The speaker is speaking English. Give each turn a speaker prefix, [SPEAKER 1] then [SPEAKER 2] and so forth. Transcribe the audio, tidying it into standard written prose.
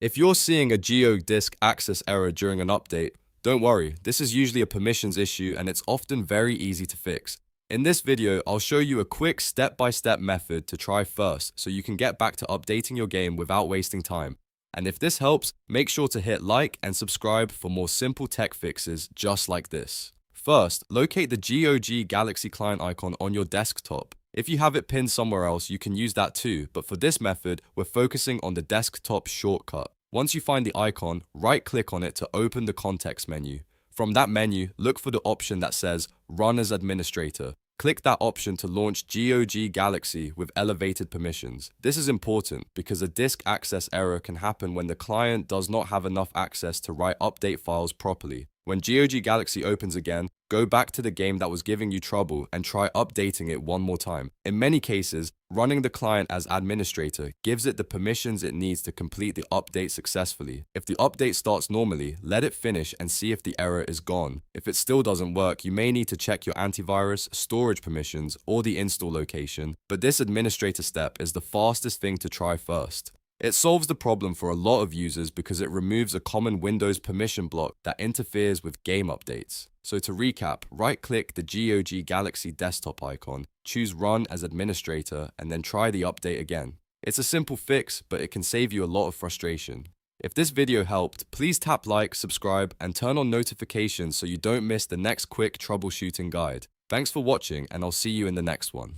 [SPEAKER 1] If you're seeing a GOG disk access error during an update, don't worry, this is usually a permissions issue and it's often very easy to fix. In this video, I'll show you a quick step-by-step method to try first so you can get back to updating your game without wasting time. And if this helps, make sure to hit like and subscribe for more simple tech fixes just like this. First, locate the GOG Galaxy client icon on your desktop. If you have it pinned somewhere else, you can use that too, but for this method, we're focusing on the desktop shortcut. Once you find the icon, right-click on it to open the context menu. From that menu, look for the option that says Run as Administrator. Click that option to launch GOG Galaxy with elevated permissions. This is important because a disk access error can happen when the client does not have enough access to write update files properly. When GOG Galaxy opens again, go back to the game that was giving you trouble and try updating it one more time. In many cases, running the client as administrator gives it the permissions it needs to complete the update successfully. If the update starts normally, let it finish and see if the error is gone. If it still doesn't work, you may need to check your antivirus, storage permissions, or the install location, but this administrator step is the fastest thing to try first. It solves the problem for a lot of users because it removes a common Windows permission block that interferes with game updates. So to recap, right-click the GOG Galaxy desktop icon, choose Run as Administrator, and then try the update again. It's a simple fix, but it can save you a lot of frustration. If this video helped, please tap like, subscribe, and turn on notifications so you don't miss the next quick troubleshooting guide. Thanks for watching, and I'll see you in the next one.